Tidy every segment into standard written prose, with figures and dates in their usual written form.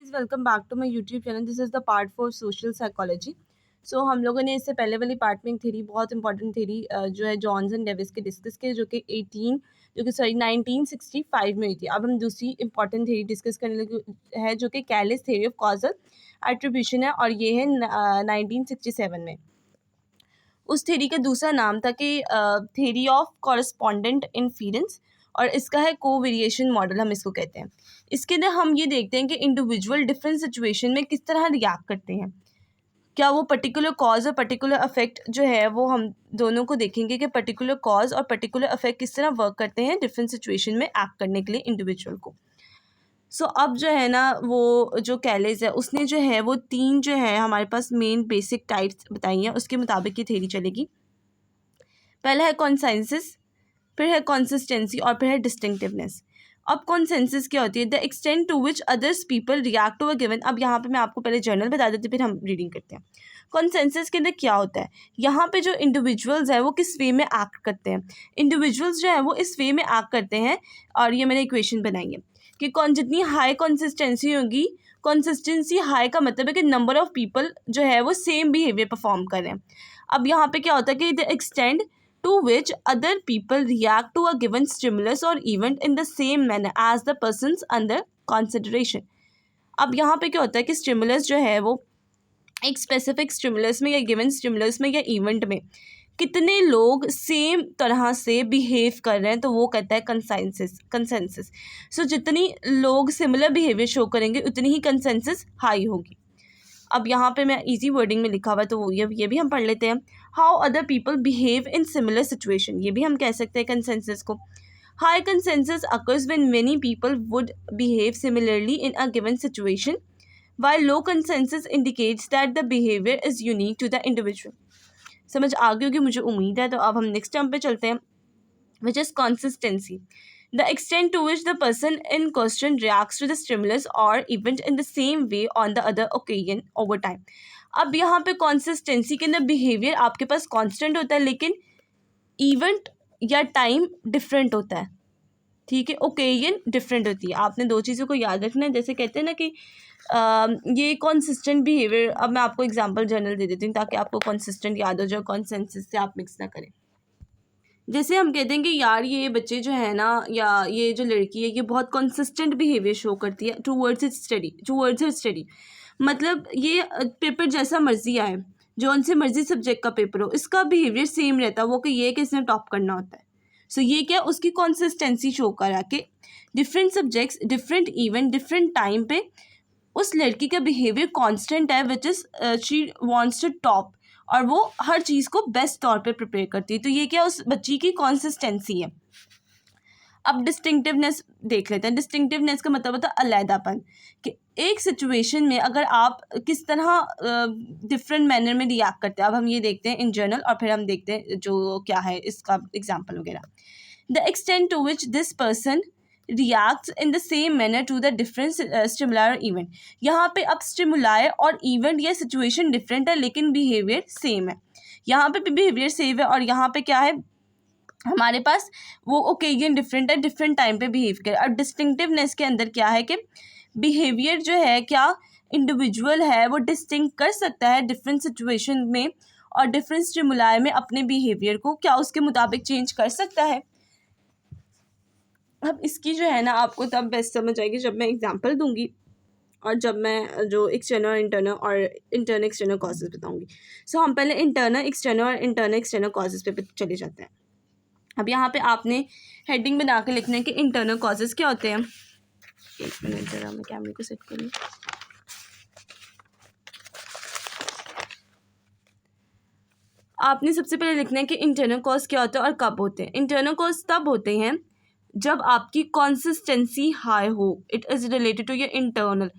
Welcome back to my YouTube channel. This is the part for social psychology. So हम लोगों ने इससे पहले वाली पार्ट में एक थ्योरी, बहुत इंपॉर्टेंट थ्योरी जो है जॉन्स एंड डेविस के डिस्कस के, जो कि 1965 में हुई थी। अब हम दूसरी इंपॉर्टेंट थ्योरी डिस्कस करने लगे है, जो कि Kallis theory of causal attribution है, और ये है 1967 में। उस थ्योरी का दूसरा नाम था कि थ्योरी ऑफ कॉरस्पॉन्डेंट इन्फेरेंस, और इसका है कोवेरिएशन मॉडल, हम इसको कहते हैं। इसके अंदर हम ये देखते हैं कि इंडिविजुअल डिफरेंट सिचुएशन में किस तरह रिएक्ट करते हैं, क्या वो पर्टिकुलर कॉज और पर्टिकुलर अफेक्ट जो है वो हम दोनों को देखेंगे कि पर्टिकुलर कॉज और पर्टिकुलर अफेक्ट किस तरह वर्क करते हैं डिफरेंट सिचुएशन में एक्ट करने के लिए इंडिविजुअल को। सो अब जो है ना, वो जो कैलिस है उसने जो है वो 3 जो है हमारे पास मेन बेसिक टाइप्स बताई हैं, उसके मुताबिक ये थ्योरी चलेगी। पहला है कॉन्सेंसस, फिर है कंसिस्टेंसी, और फिर है डिस्टिंक्टिवनेस। अब कॉन्सेंसस क्या होती है? The extent to which others people react to a given. अब यहाँ पे मैं आपको पहले जर्नल बता देती हूँ, फिर हम रीडिंग करते हैं। कॉन्सेंसस के अंदर क्या होता है? यहाँ पे जो इंडिविजुअल्स हैं वो किस वे में एक्ट करते हैं। इंडिविजुअल्स जो है वो इस वे में एक्ट करते हैं, और ये मैंने इक्वेशन बनाई है कि जितनी हाई कंसिस्टेंसी होगी, कंसिस्टेंसी हाई का मतलब है कि नंबर ऑफ पीपल जो है वो सेम बिहेवियर परफॉर्म कर रहे हैं। अब यहाँ पे क्या होता है कि the extend to which other people react to a given stimulus or event in the same manner as the persons under consideration। अब यहाँ पे क्या होता है कि स्टिमुलस जो है वो एक स्पेसिफिक स्टिमुलस में या गिवन स्टिमुलस में या इवेंट में कितने लोग सेम तरह से बिहेव कर रहे हैं, तो वो कहता है कंसेंसस। सो जितनी लोग सिमिलर बिहेवियर शो करेंगे उतनी ही कंसेंसस हाई होगी। अब यहाँ पे मैं इजी वर्डिंग में लिखा हुआ है, तो वो ये भी हम पढ़ लेते हैं। How other people behave in similar situation, ये भी हम कह सकते हैं कंसेंसस को। High consensus occurs when many people would behave similarly in a given situation, while low consensus indicates that the behavior is unique to the individual। समझ आ गई होगी मुझे उम्मीद है। तो अब हम नेक्स्ट टर्म पे चलते हैं, which is consistency। The extent to which the person in question reacts to the stimulus or event in the same way on the other occasion over time। अब यहाँ पे consistency के अंदर behavior आपके पास constant होता है, लेकिन event या time different होता है, ठीक है। ओकेजन डिफरेंट होती है। आपने दो चीज़ों को याद रखना है। जैसे कहते हैं ना कि ये कॉन्सिस्टेंट बिहेवियर, अब मैं आपको एग्जांपल जनरल दे देती हूँ ताकि आपको कॉन्सिस्टेंट याद हो जाए, कॉन्सेंसस से आप मिक्स ना करें। जैसे हम कहते हैं कि यार ये बच्चे जो है ना, या ये जो लड़की है, ये बहुत कंसिस्टेंट बिहेवियर शो करती है टूवर्ड्स इट स्टडी। मतलब ये पेपर जैसा मर्जी आए, जो उनसे मर्जी सब्जेक्ट का पेपर हो, इसका बिहेवियर सेम रहता है, वो कि ये कि इसने टॉप करना होता है। सो ये क्या, उसकी कंसिस्टेंसी शो करा के different subjects, different event, different time पे उस लड़की का बिहेवियर कांस्टेंट है, which is she wants to top, और वो हर चीज़ को बेस्ट तौर पे प्रिपेयर करती है। तो ये क्या, उस बच्ची की कंसिस्टेंसी है। अब डिस्टिंक्टिवनेस देख लेते हैं। डिस्टिंक्टिवनेस का मतलब होता है अलग-पन, कि एक सिचुएशन में अगर आप किस तरह डिफरेंट मैनर में रिएक्ट करते हैं। अब हम ये देखते हैं इन जनरल, और फिर हम देखते हैं जो क्या है इसका एग्जांपल वगैरह। The extent to which this person reacts in the same manner to the different stimuli और इवेंट। यहाँ पे अब स्टिमुलाई और इवेंट या सिचुएशन डिफरेंट है, लेकिन बिहेवियर सेम है। यहाँ पे भी बिहेवियर सेम है, और यहाँ पे क्या है हमारे पास, वो ओकेजन डिफरेंट है, डिफरेंट टाइम पे बिहेव करे। और डिस्टिंक्टिवनेस के अंदर क्या है कि बिहेवियर जो है, क्या इंडिविजुअल है वो डिस्टिंक्ट कर सकता है डिफरेंट सिचुएशन में और डिफरेंट स्टिमुलाई में अपने बिहेवियर को क्या उसके मुताबिक चेंज कर सकता है। अब इसकी जो है ना आपको तब बेस्ट समझ आएगी जब मैं एग्जांपल दूंगी, और जब मैं जो एक्सटर्नल इंटरनल और इंटरनल एक्सटर्नल कॉजेज बताऊंगी। सो हम पहले इंटरनल एक्सटर्नल और इंटरनल एक्सटर्नल कॉजेज पे चले जाते हैं। अब यहाँ पे आपने हेडिंग बना के लिखना है कि इंटरनल कॉजेज क्या होते हैं। एक मिनट जरा मैं कैमरे को सेट करूँ। आपने सबसे पहले लिखना है कि इंटरनल कॉज क्या होता है और कब होते हैं। इंटरनल कॉज तब होते हैं जब आपकी कंसिस्टेंसी हाई हो, it is related to your internal,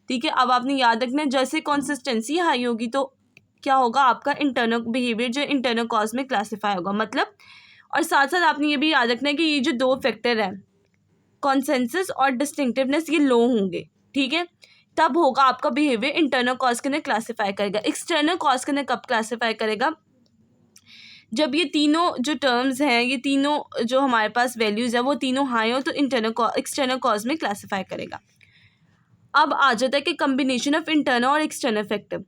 ठीक है। अब आपने याद रखना है, जैसे कंसिस्टेंसी हाई होगी तो क्या होगा, आपका इंटरनल बिहेवियर जो इंटरनल कॉज में क्लासीफाई होगा, मतलब। और साथ साथ आपने ये भी याद रखना है कि ये जो दो फैक्टर हैं, कंसेंसस और डिस्टिंक्टिवनेस, ये लो होंगे, ठीक है। तब होगा आपका बिहेवियर इंटरनल कॉज के अंदर क्लासीफाई करेगा। एक्सटर्नल कॉज के अंदर कब क्लासीफाई करेगा, जब ये तीनों जो टर्म्स हैं, ये तीनों जो हमारे पास वैल्यूज़ है, वो तीनों हाई हो तो एक्सटर्नल कॉज में क्लासीफाई करेगा। अब आ जाता है कि कम्बिनेशन ऑफ इंटरनल और एक्सटर्नल फैक्टर,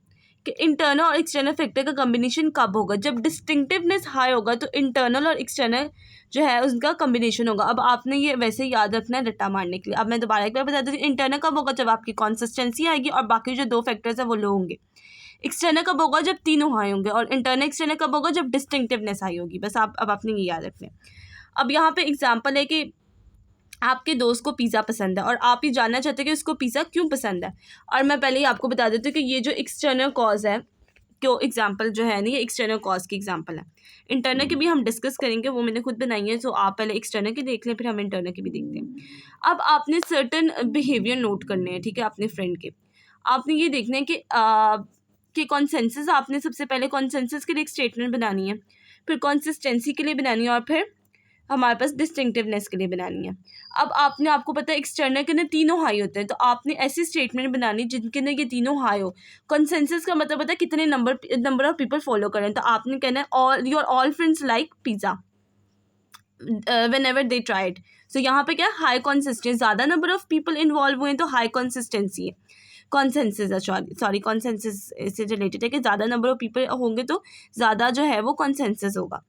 कि इंटरनल और एक्सटर्नल फैक्टर का कम्बिनेशन कब होगा, जब डिस्टिंक्टिवनेस हाई होगा तो इंटरनल और एक्सटर्नल जो है उसका कम्बिनेशन होगा। अब आपने ये वैसे याद रखना है रट्टा मारने के लिए। अब मैं दोबारा एक बार बता देती हूँ, इंटरनल कब होगा, जब आपकी कंसिस्टेंसी आएगी और बाकी जो 2 फैक्टर्स है वो लो होंगे। एक्सटर्नल कब होगा, जब तीनों हाई होंगे। और इंटरनल एक्सटर्नल कब होगा, जब डिस्टिंक्टिवनेस हाई होगी। बस आप अब आपने ये याद रखना है। अब यहाँ पे एग्जाम्पल है कि आपके दोस्त को पिज़्ज़ा पसंद है और आप ये जानना चाहते हैं कि उसको पिज़्ज़ा क्यों पसंद है। और मैं पहले ही आपको बता देती हूँ कि ये जो एक्सटर्नल कॉज है, क्यों एग्जाम्पल जो है ना, ये एक्सटर्नल कॉज की एग्जाम्पल है। इंटरनल की भी हम डिस्कस करेंगे, वो मैंने खुद बनाई है, तो आप पहले एक्सटर्नल की देख लें, फिर हम इंटरनल की भी देखते हैं। अब आपने सर्टन बिहेवियर नोट करने हैं, ठीक है, अपने फ्रेंड के। आपने ये देखना है कि कॉन्सेंसस, आपने सबसे पहले कॉन्सेंसस के लिए एक स्टेटमेंट बनानी है, फिर कॉन्सिस्टेंसी के लिए बनानी है, और फिर हमारे पास डिस्टिंक्टिवनेस के लिए बनानी है। अब आपको पता है एक्सटर्नल के अंदर तीनों हाई होते हैं, तो आपने ऐसी स्टेटमेंट बनानी जिनके अंदर ये तीनों हाई हो। कंसेंसस का मतलब पता है कितने नंबर ऑफ पीपल फॉलो करें, तो आपने कहना है all friends like pizza whenever they tried। सो यहाँ पे क्या है, हाई कंसिस्टेंसी, ज़्यादा नंबर ऑफ पीपल इन्वॉल्व हुए हैं तो हाई कंसिस्टेंसी है, कॉन्सेंसस है, सॉरी कॉन्सेंसस से रिलेटेड है कि ज़्यादा नंबर ऑफ पीपल होंगे तो ज़्यादा जो है वो कॉन्सेंसस होगा।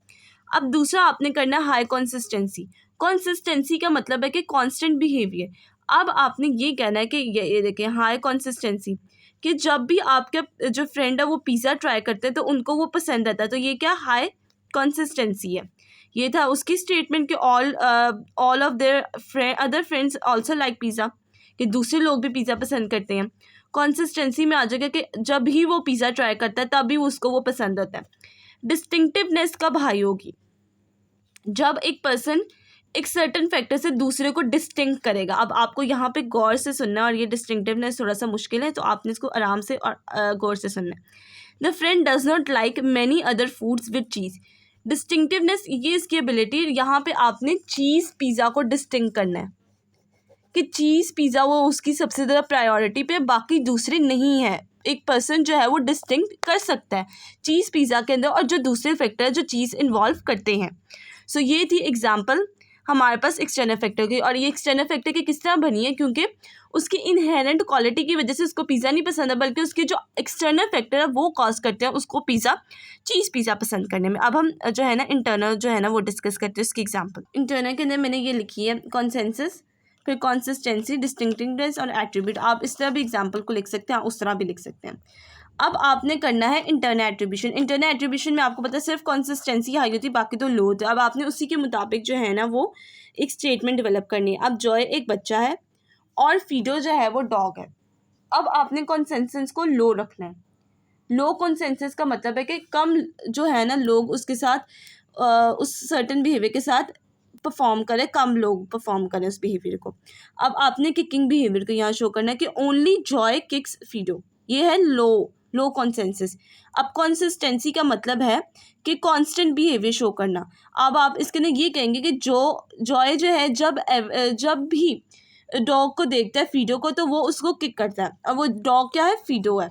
अब दूसरा आपने करना है हाई कंसिस्टेंसी। कंसिस्टेंसी का मतलब है कि कांस्टेंट बिहेवियर। अब आपने ये कहना है कि ये देखें, हाई कंसिस्टेंसी, कि जब भी आपके जो फ्रेंड है वो पिज़्ज़ा ट्राई करते हैं तो उनको वो पसंद आता है, तो ये क्या हाई कंसिस्टेंसी है। ये था उसकी स्टेटमेंट कि all of their other friends also like pizza, कि दूसरे लोग भी पिज़्ज़ा पसंद करते हैं। कंसिस्टेंसी में आ जाएगा कि जब ही वो पिज़्ज़ा ट्राई करता है तभी उसको वो पसंद होता है। डिस्टिंक्टिवनेस कब हाई होगी, जब एक पर्सन एक सर्टन फैक्टर से दूसरे को डिस्टिंक्ट करेगा। अब आपको यहाँ पे गौर से सुनना, और ये डिस्टिंक्टिवनेस थोड़ा सा मुश्किल है तो आपने इसको आराम से और गौर से सुनना है। The friend does not like many other foods with cheese. Distinctiveness ये इसकी एबिलिटी, यहाँ पे आपने चीज़ पिज़्ज़ा को डिस्टिंक्ट करना है कि चीज़ पिज़्ज़ा वो उसकी सबसे ज़्यादा प्रायोरिटी पे, बाकी दूसरे नहीं है। एक पर्सन जो है वो डिस्टिंक्ट कर सकता है चीज़ पिज़्ज़ा के अंदर और जो दूसरे फैक्टर जो चीज़ इन्वॉल्व करते हैं। सो ये थी एग्जाम्पल हमारे पास एक्सटर्नल फैक्टर की। और ये एक्सटर्नल फैक्टर की किस तरह बनी है, क्योंकि उसकी इनहेरेंट क्वालिटी की वजह से उसको पिज़्ज़ा नहीं पसंद है, बल्कि उसके जो एक्सटर्नल फैक्टर है वो कॉज करते हैं उसको चीज़ पिज़्ज़ा पसंद करने में। अब हम जो है ना इंटरनल जो है ना वो डिस्कस करते हैं उसकी एग्जाम्पल। इंटरनल के अंदर मैंने ये लिखी है कॉन्सेंसस, फिर कंसिस्टेंसी, डिस्टिंक्टिवनेस और एट्रीब्यूट। आप इस तरह भी एग्जाम्पल को लिख सकते हैं, उस तरह भी लिख सकते हैं। अब आपने करना है इंटरनल एट्रीब्यूशन। इंटरनल एट्रीब्यूशन में आपको पता है सिर्फ कंसिस्टेंसी हाई होती है, बाकी तो लो होती है। अब आपने उसी के मुताबिक जो है ना वो एक स्टेटमेंट डेवलप करनी है। अब जॉय एक बच्चा है और फीडो जो है वो डॉग है। अब आपने कंसेंसस को लो रखना है। लो कंसेंसस का मतलब है कि कम जो है ना लोग उसके साथ उस सर्टेन बिहेवियर के साथ परफॉर्म करें, कम लोग परफॉर्म करें उस बिहेवियर को। अब आपने किकिंग बिहेवियर को यहाँ शो करना है कि ओनली जॉय किक्स फीडो, ये है लो कंसेंसस। अब कंसिस्टेंसी का मतलब है कि कांस्टेंट बिहेवियर शो करना। अब आप इसके अंदर ये कहेंगे कि जॉय जो है जब भी डॉग को देखता है फीडो को तो वो उसको किक करता है, और वो डॉग क्या है, फीडो है।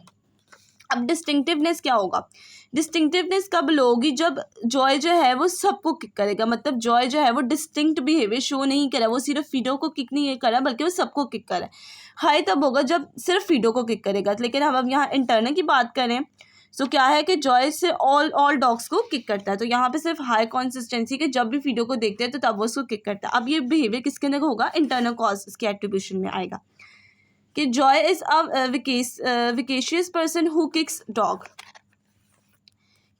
अब डिस्टिंक्टिवनेस क्या होगा, डिस्टिंक्टिवनेस कब लो होगी, जब जॉय जो है वो सबको किक करेगा। मतलब जॉय जो है वो डिस्टिंक्ट बिहेवियर शो नहीं करा, वो सिर्फ फीडो को किक नहीं करा बल्कि वो सबको किक करा। हाई तब होगा जब सिर्फ फीडो को किक करेगा। लेकिन हम अब यहाँ इंटरनल की बात करें तो क्या है कि जॉय से ऑल डॉग्स को किक करता है, तो यहाँ पे सिर्फ हाई कंसिस्टेंसी के जब भी फीडो को देखते हैं तो तब वो उसको किक करता है। अब ये बिहेवियर किसके अंदर होगा, इंटरनल कॉज इसके एट्रीब्यूशन में आएगा कि Joy is a vicious person who kicks dog,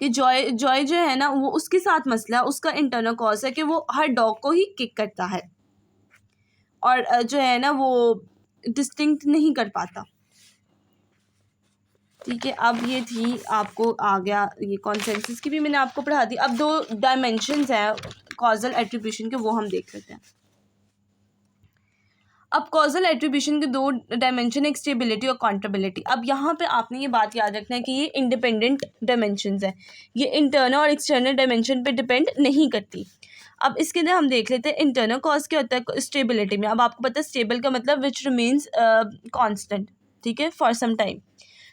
कि जॉय जो है ना वो उसके साथ मसला है, उसका इंटरनल कॉज है कि वो हर डॉग को ही किक करता है और जो है ना वो डिस्टिंक्ट नहीं कर पाता। ठीक है, अब ये थी आपको आ गया ये कॉन्सेंसस की भी मैंने आपको पढ़ा दी। अब 2 डायमेंशंस हैं कॉजल एट्रीब्यूशन के, वो हम देख लेते हैं। अब कॉजल एट्रीब्यूशन के 2 डायमेंशन है, स्टेबिलिटी और काउंटेबिलिटी। अब यहाँ पे आपने ये बात याद रखना है कि ये इंडिपेंडेंट डायमेंशंस है, ये इंटरनल और एक्सटर्नल डायमेंशन पे डिपेंड नहीं करती। अब इसके अंदर हम देख लेते हैं इंटरनल कॉज क्या होता है स्टेबिलिटी में। अब आपको पता है स्टेबल का मतलब विच रिमेन्स कांस्टेंट, ठीक है, for some time.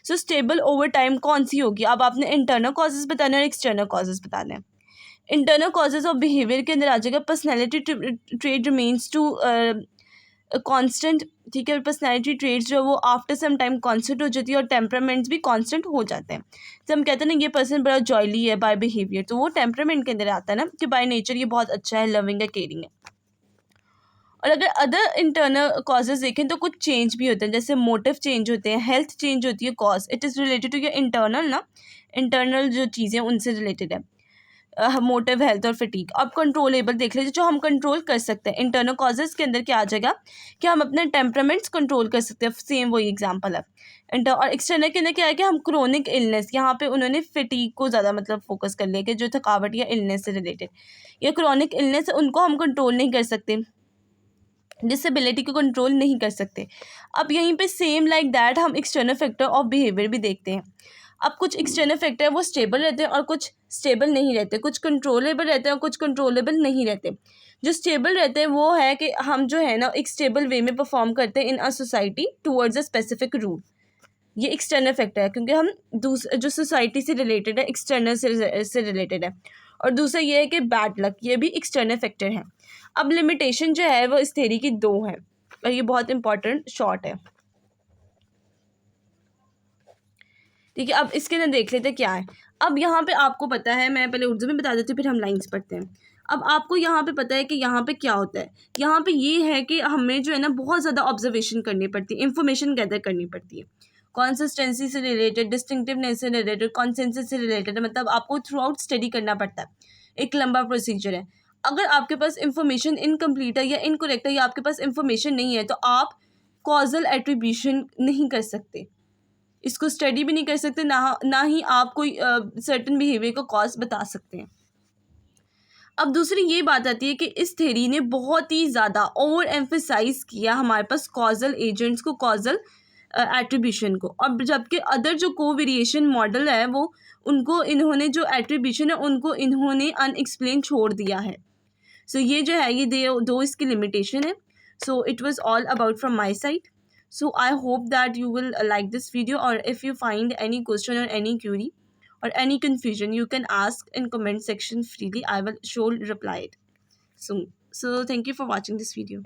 So stable over time कौन सी होगी, अब आपने इंटरनल कॉजेज बताना है और एक्सटर्नल कॉजेज बताना है। इंटरनल कॉजेज ऑफ बिहेवियर के अंदर आ जाएगा personality trait remains to constant, ठीक है, पर्सनैलिटी ट्रेट्स जो है वो आफ्टर सम टाइम कांस्टेंट हो जाती है और टेम्परामेंट्स भी कांस्टेंट हो जाते हैं। तो हम कहते हैं ना ये पर्सन बड़ा जॉयली है बाय बिहेवियर, तो वो टेम्परामेंट के अंदर आता है ना कि बाय नेचर ये बहुत अच्छा है, लविंग है, केयरिंग है। और अगर अदर इंटरनल कॉजेज देखें तो कुछ चेंज भी होते हैं, जैसे मोटिव चेंज होते हैं, हेल्थ चेंज होती है, cause it is related to your internal ना, इंटरनल जो चीज़ें उनसे रिलेटेड है, मोटिव, हेल्थ और फटीक। अब कंट्रोलेबल देख लीजिए, जो हम कंट्रोल कर सकते हैं। इंटरनल कॉजेज़ के अंदर क्या आ जाएगा कि हम अपने टेम्परामेंट्स कंट्रोल कर सकते हैं, सेम वही एग्जांपल है। और एक्सटर्नल के अंदर क्या है कि हम क्रोनिक इलनेस, यहाँ पे उन्होंने फटीक को ज़्यादा मतलब फोकस कर लिया कि जो थकावट या इलनेस से रिलेटेड या क्रोनिक इलनेस है उनको हम कंट्रोल नहीं कर सकते, डिसेबिलिटी को कंट्रोल नहीं कर सकते। अब यहीं पे सेम लाइक दैट हम एक्सटर्नल फैक्टर ऑफ बिहेवियर भी देखते हैं। अब कुछ एक्सटर्नल फैक्टर है वो स्टेबल रहते हैं और कुछ स्टेबल नहीं रहते, कुछ कंट्रोलेबल रहते हैं और कुछ कंट्रोलेबल नहीं रहते। जो स्टेबल रहते हैं वो है कि हम जो है ना एक स्टेबल वे में परफॉर्म करते हैं in a society towards a specific rule. ये एक्सटर्नल फैक्टर है क्योंकि हम जो सोसाइटी से रिलेटेड है, एक्सटर्नल से रिलेटेड है। और दूसरा ये है कि बैड लक, ये भी एक्सटर्नल फैक्टर है। अब लिमिटेशन जो है वो इस थ्योरी की 2 है और ये बहुत इंपॉर्टेंट शॉर्ट है, ठीक है। अब इसके अंदर देख लेते हैं क्या है। अब यहाँ पे आपको पता है, मैं पहले उर्दू में बता देती हूँ फिर हम लाइंस पढ़ते हैं। अब आपको यहाँ पे पता है कि यहाँ पे क्या होता है। यहाँ पे ये है कि हमें जो है ना बहुत ज़्यादा ऑब्जर्वेशन करनी पड़ती है, इंफॉर्मेशन गैदर करनी पड़ती है, कंसिस्टेंसी से रिलेटेड, डिस्टिंक्टिवनेस से रिलेटेड, कॉन्सेंसस से रिलेटेड, मतलब आपको थ्रू आउट स्टडी करना पड़ता है, एक लंबा प्रोसीजर है। अगर आपके पास इंफॉर्मेशन इनकम्प्लीट है या इनकरेक्ट है या आपके पास इंफॉर्मेशन नहीं है तो आप कॉजल एट्रीब्यूशन नहीं कर सकते, इसको स्टडी भी नहीं कर सकते, ना ही आप कोई सर्टेन बिहेवियर को कॉज बता सकते हैं। अब दूसरी ये बात आती है कि इस थ्योरी ने बहुत ही ज़्यादा ओवर एम्फेसाइज किया हमारे पास कॉजल एजेंट्स को, कॉजल एट्रीब्यूशन को, और जबकि अदर जो को वेरिएशन मॉडल है वो उनको इन्होंने जो एट्रीब्यूशन है उनको इन्होंने अनएक्सप्लेन छोड़ दिया है। सो ये जो है ये दो इसकी लिमिटेशन है। So it was all about from my side. So I hope that you will like this video, or if you find any question or any query or any confusion, you can ask in comment section freely. I will sure reply it soon. So thank you for watching this video.